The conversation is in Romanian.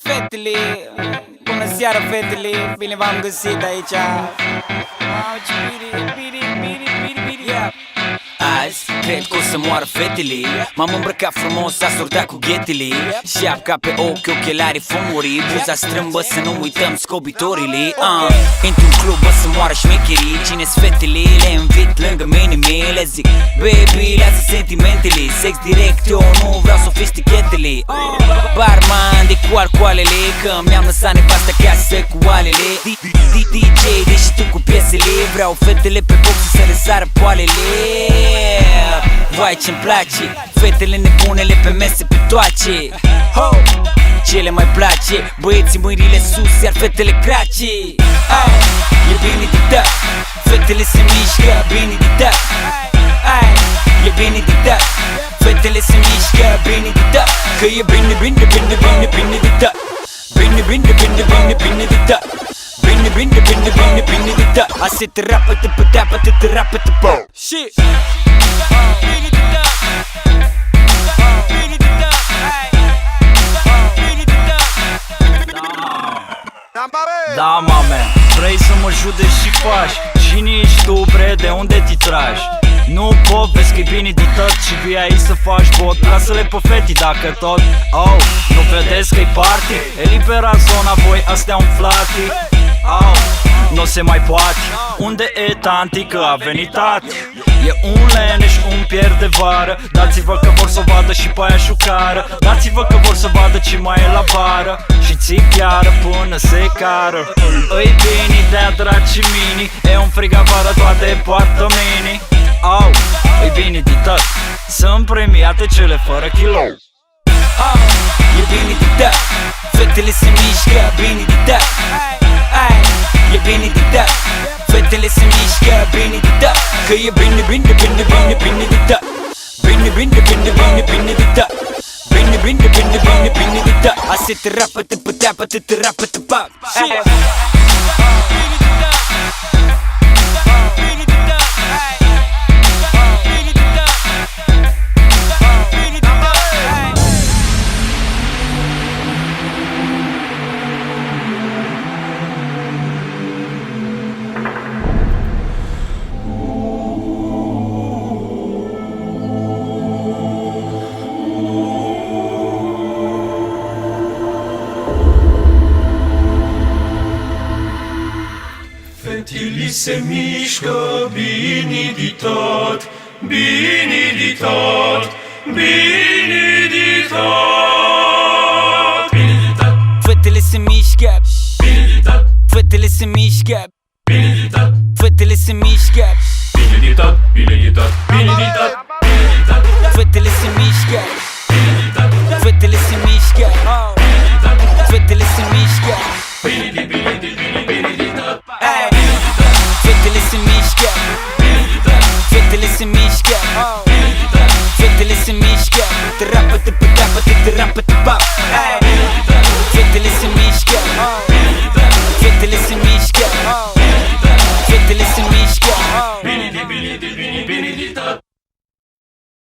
Fetele, bună seara fetele, bine v-am găsit aici. Azi cred că o să moară fetele. M-am îmbrăcat frumos, a sortat cu ghetele. Șapca pe ochi, ochelarii fumurii, buza strâmbă să nu uităm scobitorile. Într-un club o să moară șmecherii. Cine-s fetele, le invit lângă mine, le zic baby, lasă sentimentele. Sex direct, eu nu vreau sofistichetele. Barman de cu alcoalele, că mi-am lăsat nevasta casă cu alele. DJ, deși tu cu piesele, vreau fetele pe box să le sară poalele. Vai ce-mi place, fetele nebunele pe mese pe toace. Ce le mai place, băieții mâinile sus, iar fetele crace. E bine de dat, fetele se mișcă, bine de dat. E bine de dat, fetele se mișcă, bine de dat. Că e bine, bine, bine, bine, bine de dat. Bine, bine, bine, bine, bine de dat. Bine, bine, bine, bine, bine de dat. Asta te rapă, te păteapă, te rapă, te pău. Shit. Bine de dat. Bine de dat. Bine de dat. Da, mame, vrei să mă judeci și faci. Cine ești tu, bre, de unde te tragi? Nu pot, vezi că-i bine de tot și vii aici să faci bot. Lasă-le pe feti dacă tot. Nu vedeți că-i party? Elibera zona, voi astea umflate. Nu se mai poate. Unde e tanti că a venit tati? E un leneș, un pier de vară. Dați-vă că vor să o vadă și pe aia șucară. Dați-vă că vor să vadă ce mai e la vară. Și ții chiară până se cară. Îi bine, de-a dragi mini. E un frig afară, toate poartă mini. Îi bine de tot. Sunt premiate cele fără kilou. E bine de dat, fetele se mișcă, bine de dat. E bine de dat, fetele se mișcă, bine de dat. Că e bine, bine, bine, bine, bine de dat. Bine, bine, bine, bine, bine de dat. Bine, bine, bine, bine, bine de dat. Asta te rapă, te păteapă, te rapă, te pap. Fetele se mișcă, bine de tot, bine de tot, bine de tot. Bine de tot. Fetele se mișcă, bine de tot. Fetele se mișcă, bine de tot. Fetele se mișcă, bine de tot, bine